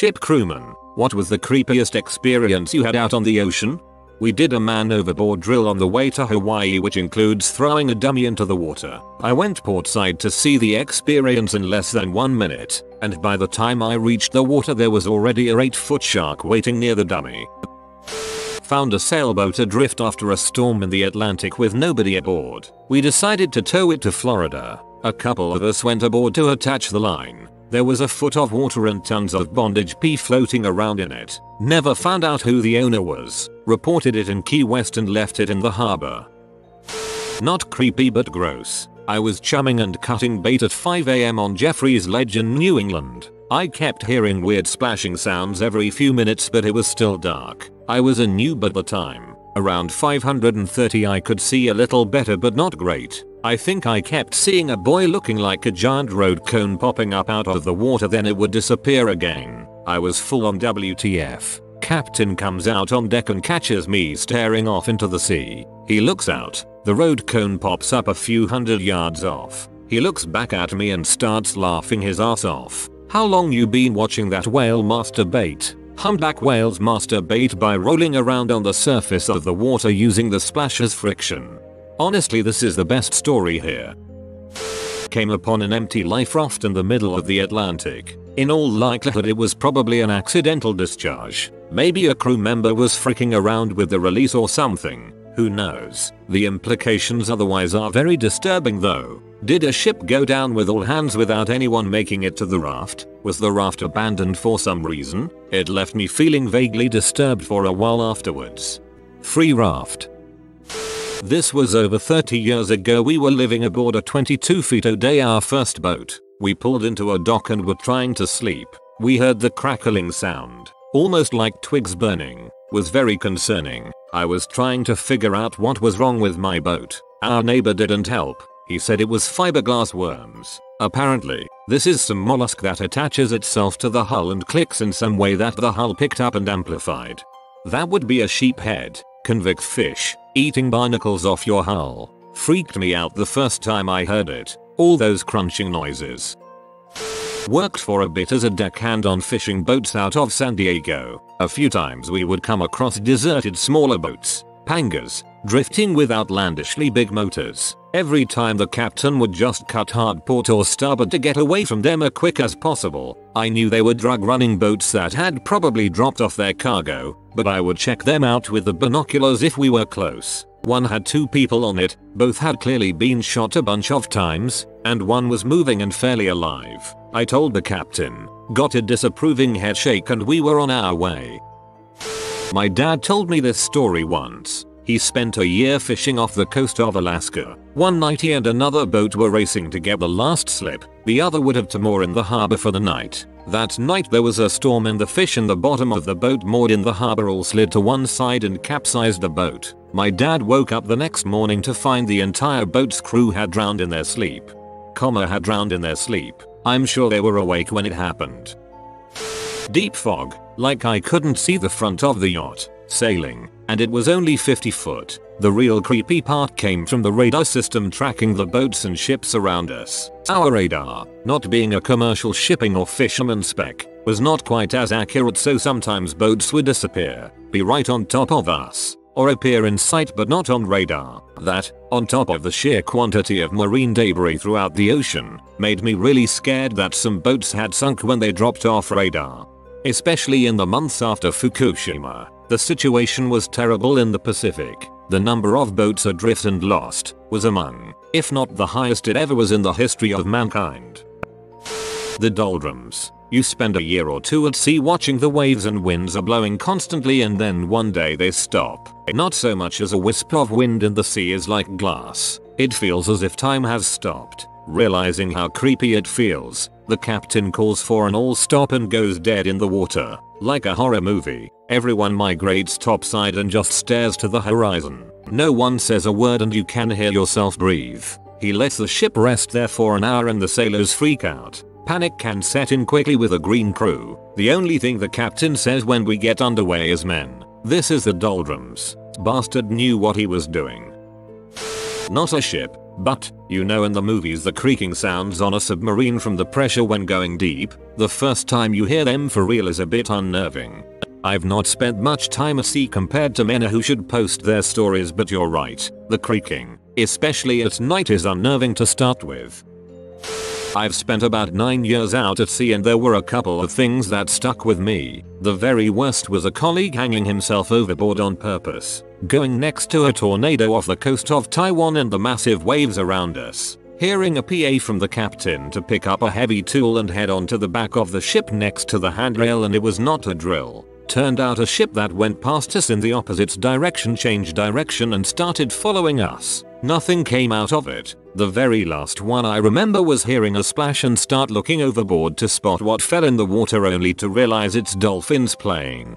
Ship crewman, what was the creepiest experience you had out on the ocean? We did a man overboard drill on the way to Hawaii, which includes throwing a dummy into the water. I went portside to see the experience in less than 1 minute, and by the time I reached the water there was already a 8-foot shark waiting near the dummy. Found a sailboat adrift after a storm in the Atlantic with nobody aboard. We decided to tow it to Florida. A couple of us went aboard to attach the line. There was a foot of water and tons of bondage pee floating around in it. Never found out who the owner was. Reported it in Key West and left it in the harbor. Not creepy but gross. I was chumming and cutting bait at 5 AM on Jeffrey's Ledge in New England. I kept hearing weird splashing sounds every few minutes, but it was still dark. I was a noob at the time. Around 530 I could see a little better but not great. I think I kept seeing a boy looking like a giant road cone popping up out of the water, then it would disappear again. I was full on WTF. Captain comes out on deck and catches me staring off into the sea. He looks out. The road cone pops up a few hundred yards off. He looks back at me and starts laughing his ass off. How long you been watching that whale masturbate? Humpback whales masturbate by rolling around on the surface of the water using the splash as friction. Honestly, this is the best story here. Came upon an empty life raft in the middle of the Atlantic. In all likelihood it was probably an accidental discharge. Maybe a crew member was freaking around with the release or something. Who knows? The implications otherwise are very disturbing though. Did a ship go down with all hands without anyone making it to the raft? Was the raft abandoned for some reason? It left me feeling vaguely disturbed for a while afterwards. Free raft. This was over 30 years ago. We were living aboard a 22 feet a day our first boat. We pulled into a dock and were trying to sleep. We heard the crackling sound, almost like twigs burning. Was very concerning. I was trying to figure out what was wrong with my boat. Our neighbor didn't help. He said it was fiberglass worms. Apparently, this is some mollusk that attaches itself to the hull and clicks in some way that the hull picked up and amplified. That would be a sheephead, convict fish, eating barnacles off your hull. Freaked me out the first time I heard it. All those crunching noises. Worked for a bit as a deckhand on fishing boats out of San Diego. A few times we would come across deserted smaller boats, pangas, drifting with outlandishly big motors. Every time the captain would just cut hard port or starboard to get away from them as quick as possible. I knew they were drug running boats that had probably dropped off their cargo, but I would check them out with the binoculars if we were close. One had 2 people on it, both had clearly been shot a bunch of times, and one was moving and fairly alive. I told the captain, got a disapproving head shake, and we were on our way. My dad told me this story once. He spent a year fishing off the coast of Alaska. One night he and another boat were racing to get the last slip. The other would have to moor in the harbor for the night. That night there was a storm and the fish in the bottom of the boat moored in the harbor all slid to one side and capsized the boat. My dad woke up the next morning to find the entire boat's crew had drowned in their sleep. Had drowned in their sleep. I'm sure they were awake when it happened. Deep fog, like I couldn't see the front of the yacht, sailing, and it was only 50 foot. The real creepy part came from the radar system tracking the boats and ships around us. Our radar, not being a commercial shipping or fisherman spec, was not quite as accurate, so sometimes boats would disappear, be right on top of us, or appear in sight but not on radar. That, on top of the sheer quantity of marine debris throughout the ocean, made me really scared that some boats had sunk when they dropped off radar. Especially in the months after Fukushima, the situation was terrible in the Pacific. The number of boats adrift and lost was among, if not the highest it ever was in the history of mankind. The doldrums. You spend a year or two at sea watching the waves and winds are blowing constantly, and then one day they stop. Not so much as a wisp of wind in the sea is like glass. It feels as if time has stopped. Realizing how creepy it feels, the captain calls for an all stop and goes dead in the water. Like a horror movie, everyone migrates topside and just stares to the horizon. No one says a word and you can hear yourself breathe. He lets the ship rest there for an hour and the sailors freak out. Panic can set in quickly with a green crew. The only thing the captain says when we get underway is, "Men, this is the doldrums." Bastard knew what he was doing. Not a ship, But, you know in the movies the creaking sounds on a submarine from the pressure when going deep, the first time you hear them for real is a bit unnerving. I've not spent much time at sea compared to men who should post their stories, but you're right, the creaking, especially at night, is unnerving to start with. I've spent about 9 years out at sea and there were a couple of things that stuck with me. The very worst was a colleague hanging himself overboard on purpose, going next to a tornado off the coast of Taiwan and the massive waves around us. Hearing a PA from the captain to pick up a heavy tool and head on to the back of the ship next to the handrail, and it was not a drill. Turned out a ship that went past us in the opposite direction changed direction and started following us. Nothing came out of it. The very last one I remember was hearing a splash and start looking overboard to spot what fell in the water, only to realize it's dolphins playing.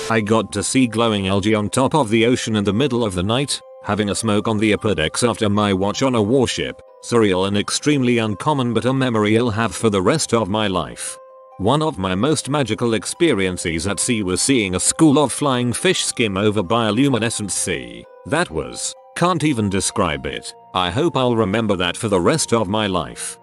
I got to see glowing algae on top of the ocean in the middle of the night, having a smoke on the upper decks after my watch on a warship. Surreal and extremely uncommon, but a memory I'll have for the rest of my life. One of my most magical experiences at sea was seeing a school of flying fish skim over bioluminescent sea. That was, can't even describe it. I hope I'll remember that for the rest of my life.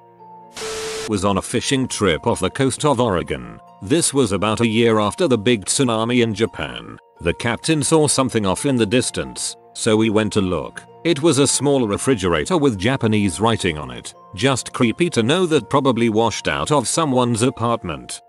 Was on a fishing trip off the coast of Oregon. This was about a year after the big tsunami in Japan. The captain saw something off in the distance, so we went to look. It was a small refrigerator with Japanese writing on it. Just creepy to know that probably washed out of someone's apartment.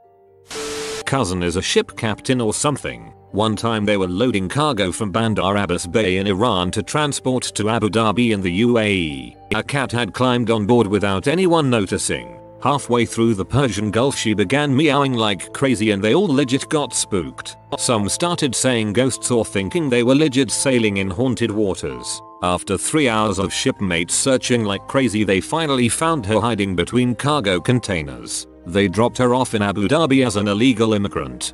Cousin is a ship captain or something. One time they were loading cargo from Bandar Abbas Bay in Iran to transport to Abu Dhabi in the UAE. A cat had climbed on board without anyone noticing. Halfway through the Persian Gulf she began meowing like crazy and they all legit got spooked. Some started saying ghosts or thinking they were legit sailing in haunted waters. After 3 hours of shipmates searching like crazy, they finally found her hiding between cargo containers. They dropped her off in Abu Dhabi as an illegal immigrant.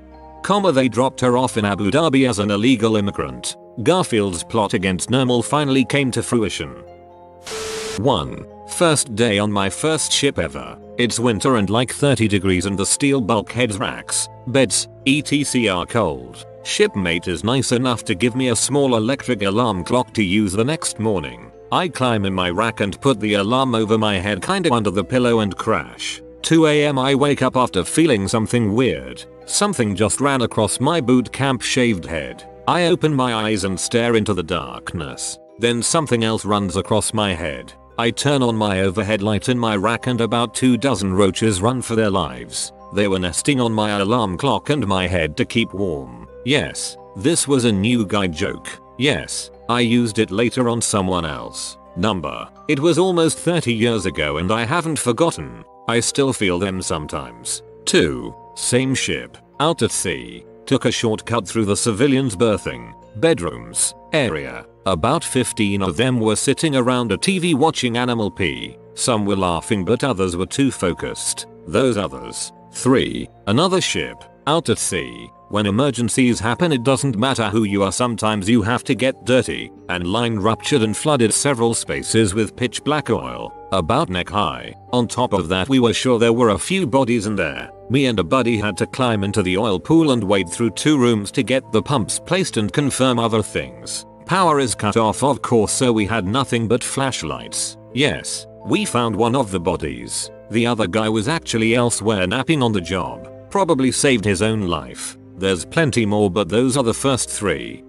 They dropped her off in Abu Dhabi as an illegal immigrant. Garfield's plot against Nermal finally came to fruition. 1. First day on my first ship ever. It's winter and like 30 degrees and the steel bulkheads, racks, beds, etc. are cold. Shipmate is nice enough to give me a small electric alarm clock to use the next morning. I climb in my rack and put the alarm over my head kinda under the pillow and crash. 2 AM I wake up after feeling something weird. Something just ran across my boot camp shaved head. I open my eyes and stare into the darkness. Then something else runs across my head. I turn on my overhead light in my rack and about 24 roaches run for their lives. They were nesting on my alarm clock and my head to keep warm. Yes, this was a new guy joke. Yes, I used it later on someone else. Number. It was almost 30 years ago and I haven't forgotten. I still feel them sometimes. 2. Same ship. Out at sea. Took a shortcut through the civilians' berthing, bedrooms, area. About 15 of them were sitting around a TV watching Animal P. Some were laughing but others were too focused. Those others. 3. Another ship. Out at sea. When emergencies happen it doesn't matter who you are, sometimes you have to get dirty, and line ruptured and flooded several spaces with pitch black oil, about neck high. On top of that we were sure there were a few bodies in there. Me and a buddy had to climb into the oil pool and wade through 2 rooms to get the pumps placed and confirm other things. Power is cut off of course, so we had nothing but flashlights. Yes, we found one of the bodies. The other guy was actually elsewhere napping on the job. Probably saved his own life. There's plenty more but those are the first 3.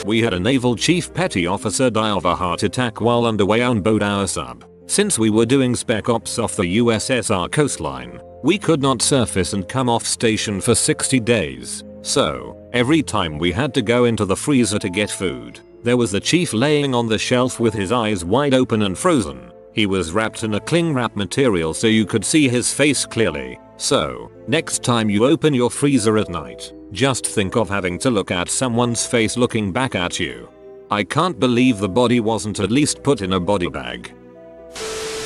We had a naval chief petty officer die of a heart attack while underway on board our sub. Since we were doing spec ops off the USSR coastline, we could not surface and come off station for 60 days. So, every time we had to go into the freezer to get food, there was the chief laying on the shelf with his eyes wide open and frozen. He was wrapped in a cling wrap material so you could see his face clearly. So, next time you open your freezer at night, just think of having to look at someone's face looking back at you. I can't believe the body wasn't at least put in a body bag.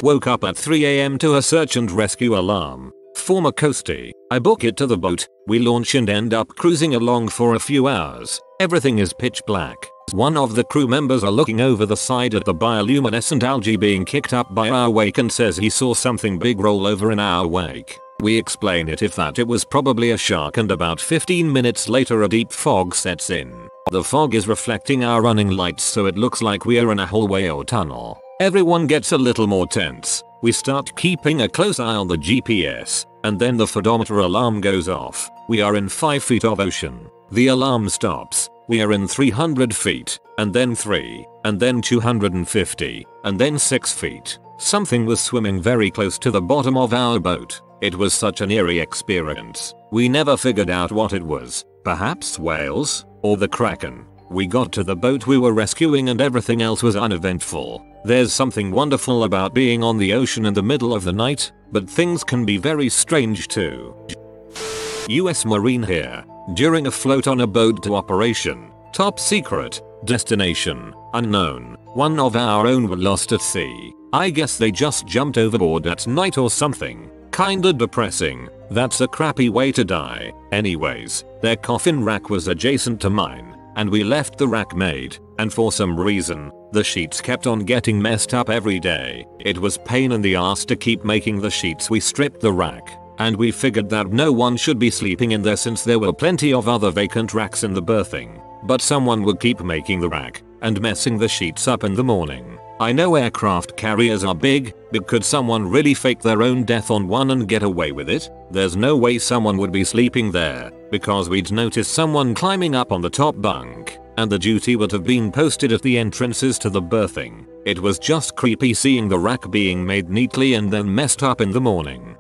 Woke up at 3 AM to a search and rescue alarm. Former coastie. I book it to the boat, we launch and end up cruising along for a few hours. Everything is pitch black. One of the crew members are looking over the side at the bioluminescent algae being kicked up by our wake and says he saw something big roll over in our wake. We explain it was probably a shark, and about 15 minutes later a deep fog sets in. The fog is reflecting our running lights so it looks like we're in a hallway or tunnel. Everyone gets a little more tense. We start keeping a close eye on the GPS, and then the photometer alarm goes off. We are in 5 feet of ocean. The alarm stops. We are in 300 feet, and then 3, and then 250, and then 6 feet. Something was swimming very close to the bottom of our boat. It was such an eerie experience. We never figured out what it was. Perhaps whales? Or the Kraken? We got to the boat we were rescuing and everything else was uneventful. There's something wonderful about being on the ocean in the middle of the night, but things can be very strange too. US Marine here. During a float on a boat to operation. Top secret. Destination. Unknown. One of our own were lost at sea. I guess they just jumped overboard at night or something. Kinda depressing. That's a crappy way to die. Anyways, their coffin rack was adjacent to mine, and we left the rack made, and for some reason, the sheets kept on getting messed up every day. It was pain in the ass to keep making the sheets. We stripped the rack, and we figured that no one should be sleeping in there since there were plenty of other vacant racks in the berthing. But someone would keep making the rack, and messing the sheets up in the morning. I know aircraft carriers are big, but could someone really fake their own death on one and get away with it? There's no way someone would be sleeping there, because we'd noticed someone climbing up on the top bunk, and the duty would have been posted at the entrances to the berthing. It was just creepy seeing the rack being made neatly and then messed up in the morning.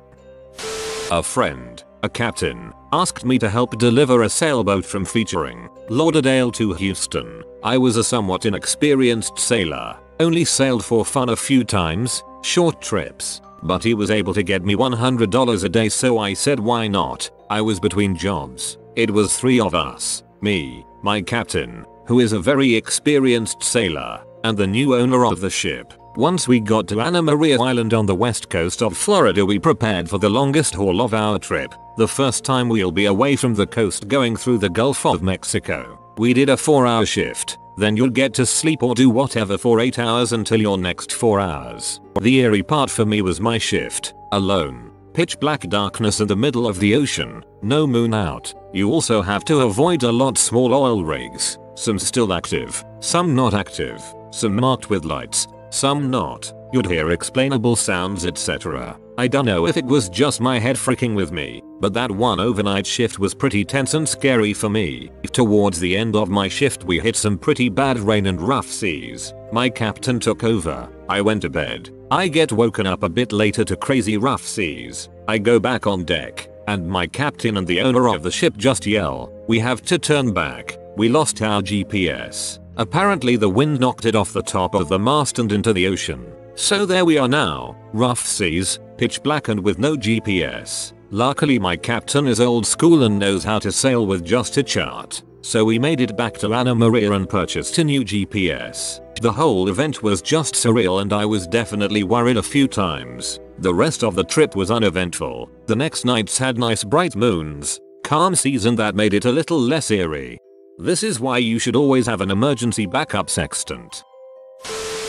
A friend, a captain, asked me to help deliver a sailboat from featuring Lauderdale to Houston. I was a somewhat inexperienced sailor. Only sailed for fun a few times, short trips, but he was able to get me $100 a day, so I said why not. I was between jobs. It was 3 of us, me, my captain, who is a very experienced sailor, and the new owner of the ship. Once we got to Anna Maria Island on the west coast of Florida, we prepared for the longest haul of our trip. The first time we'll be away from the coast going through the Gulf of Mexico. We did a 4-hour shift. Then you'll get to sleep or do whatever for 8 hours until your next 4 hours. The eerie part for me was my shift. Alone. Pitch black darkness in the middle of the ocean. No moon out. You also have to avoid a lot small oil rigs. Some still active. Some not active. Some marked with lights. Some not. You'd hear explainable sounds, etc. I don't know if it was just my head freaking with me, but that one overnight shift was pretty tense and scary for me. Towards the end of my shift we hit some pretty bad rain and rough seas. My captain took over. I went to bed. I get woken up a bit later to crazy rough seas. I go back on deck, and my captain and the owner of the ship just yell, "We have to turn back. We lost our GPS." Apparently the wind knocked it off the top of the mast and into the ocean. So there we are now, rough seas, pitch black and with no GPS. Luckily my captain is old school and knows how to sail with just a chart. So we made it back to Anna Maria and purchased a new GPS. The whole event was just surreal and I was definitely worried a few times. The rest of the trip was uneventful. The next nights had nice bright moons, calm seas, and that made it a little less eerie. This is why you should always have an emergency backup sextant.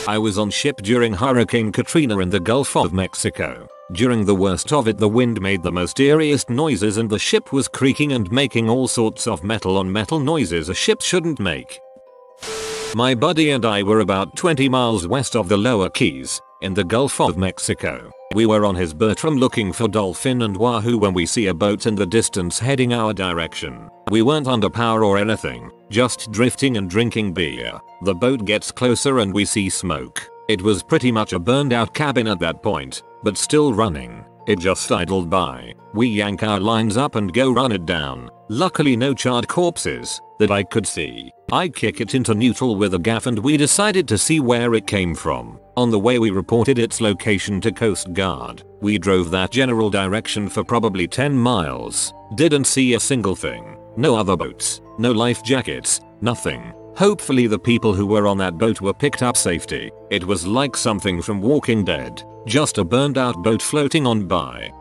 I was on ship during Hurricane Katrina in the Gulf of Mexico. During the worst of it the wind made the most eeriest noises and the ship was creaking and making all sorts of metal on metal noises a ship shouldn't make. My buddy and I were about 20 miles west of the Lower Keys, in the Gulf of Mexico. We were on his Bertram looking for dolphin and wahoo when we see a boat in the distance heading our direction. We weren't under power or anything, just drifting and drinking beer. The boat gets closer and we see smoke. It was pretty much a burned out cabin at that point, but still running. It just idled by. We yank our lines up and go run it down. Luckily no charred corpses, that I could see. I kick it into neutral with a gaff and we decided to see where it came from. On the way we reported its location to Coast Guard. We drove that general direction for probably 10 miles. Didn't see a single thing. No other boats. No life jackets. Nothing. Hopefully the people who were on that boat were picked up safely. It was like something from Walking Dead. Just a burned out boat floating on by.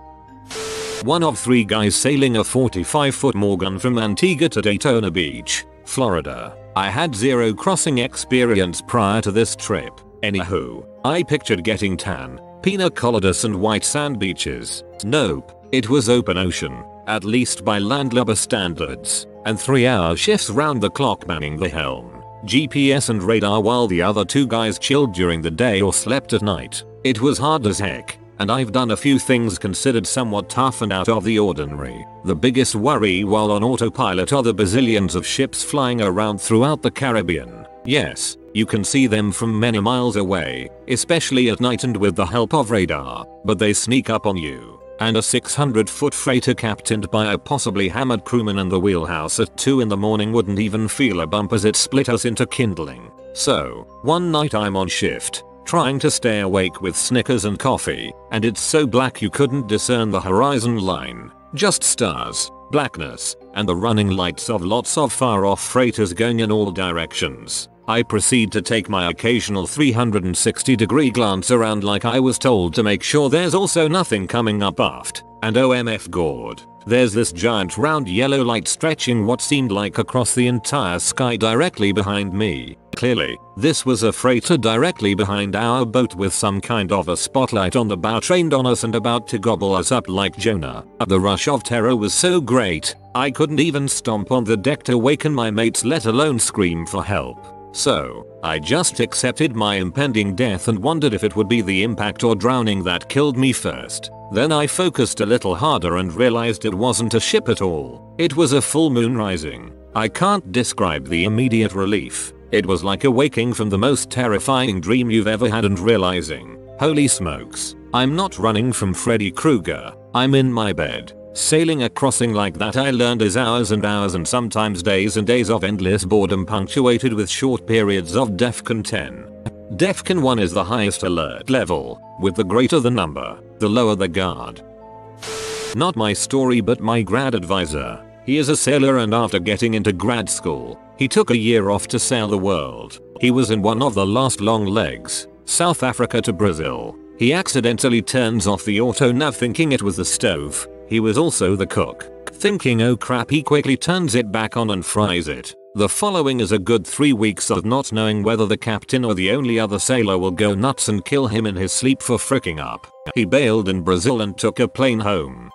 One of 3 guys sailing a 45-foot Morgan from Antigua to Daytona Beach, Florida. I had 0 crossing experience prior to this trip. Anywho, I pictured getting tan, pina coladas and white sand beaches. Nope, it was open ocean, at least by landlubber standards. and 3-hour shifts round the clock manning the helm, GPS and radar while the other 2 guys chilled during the day or slept at night. It was hard as heck, and I've done a few things considered somewhat tough and out of the ordinary. The biggest worry while on autopilot are the bazillions of ships flying around throughout the Caribbean. Yes, you can see them from many miles away, especially at night and with the help of radar, but they sneak up on you. And a 600-foot freighter captained by a possibly hammered crewman in the wheelhouse at 2 in the morning wouldn't even feel a bump as it split us into kindling. So, one night I'm on shift, trying to stay awake with Snickers and coffee, and it's so black you couldn't discern the horizon line. Just stars, blackness, and the running lights of lots of far-off freighters going in all directions. I proceed to take my occasional 360-degree glance around like I was told to make sure there's also nothing coming up aft, and OMF God, there's this giant round yellow light stretching what seemed like across the entire sky directly behind me. Clearly, this was a freighter directly behind our boat with some kind of a spotlight on the bow trained on us and about to gobble us up like Jonah. The rush of terror was so great, I couldn't even stomp on the deck to waken my mates, let alone scream for help. So, I just accepted my impending death and wondered if it would be the impact or drowning that killed me first. Then I focused a little harder and realized it wasn't a ship at all. It was a full moon rising. I can't describe the immediate relief. It was like awaking from the most terrifying dream you've ever had and realizing, holy smokes, I'm not running from Freddy Krueger, I'm in my bed. Sailing a crossing like that I learned is hours and hours and sometimes days and days of endless boredom punctuated with short periods of DEFCON 10. DEFCON 1 is the highest alert level, with the greater the number, the lower the guard. Not my story but my grad advisor. He is a sailor and after getting into grad school, he took a year off to sail the world. He was in one of the last long legs, South Africa to Brazil. He accidentally turns off the auto nav thinking it was the stove. He was also the cook. Thinking oh crap, he quickly turns it back on and fries it. The following is a good 3 weeks of not knowing whether the captain or the only other sailor will go nuts and kill him in his sleep for fricking up. He bailed in Brazil and took a plane home.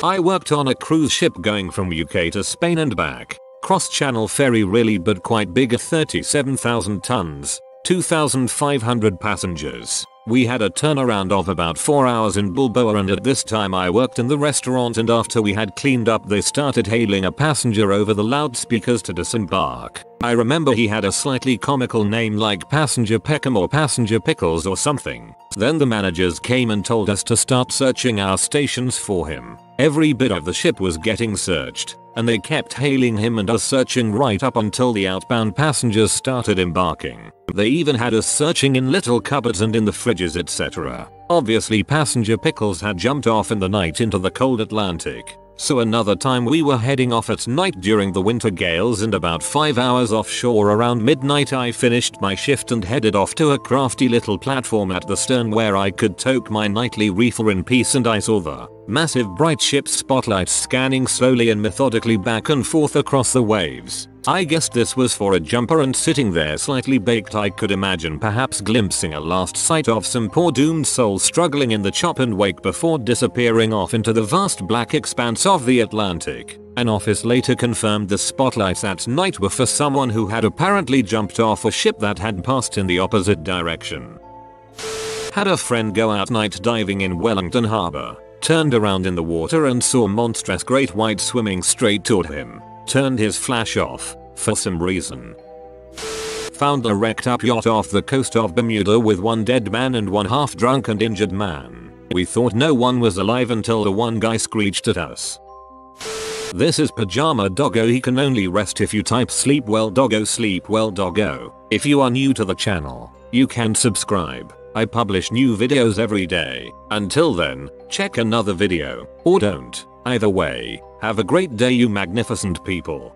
I worked on a cruise ship going from UK to Spain and back. Cross-channel ferry really but quite big at 37,000 tons, 2,500 passengers. We had a turnaround of about 4 hours in Bilbao and at this time I worked in the restaurant and after we had cleaned up they started hailing a passenger over the loudspeakers to disembark. I remember he had a slightly comical name like Passenger Peckham or Passenger Pickles or something. Then the managers came and told us to start searching our stations for him. Every bit of the ship was getting searched, and they kept hailing him and us searching right up until the outbound passengers started embarking. They even had us searching in little cupboards and in the fridges etc. Obviously Passenger Pickles had jumped off in the night into the cold Atlantic. So another time we were heading off at night during the winter gales and about 5 hours offshore around midnight I finished my shift and headed off to a crafty little platform at the stern where I could toke my nightly reefer in peace and I saw the massive bright ship's spotlights scanning slowly and methodically back and forth across the waves. I guessed this was for a jumper and sitting there slightly baked I could imagine perhaps glimpsing a last sight of some poor doomed soul struggling in the chop and wake before disappearing off into the vast black expanse of the Atlantic. An office later confirmed the spotlights at night were for someone who had apparently jumped off a ship that had passed in the opposite direction. Had a friend go out night diving in Wellington Harbour, turned around in the water and saw monstrous great white swimming straight toward him. Turned his flash off, for some reason. Found a wrecked up yacht off the coast of Bermuda with one dead man and one half drunk and injured man. We thought no one was alive until the one guy screeched at us. This is Pajama Doggo. He can only rest if you type sleep well doggo, sleep well doggo. If you are new to the channel, you can subscribe. I publish new videos every day. Until then, check another video, or don't. Either way, have a great day you magnificent people.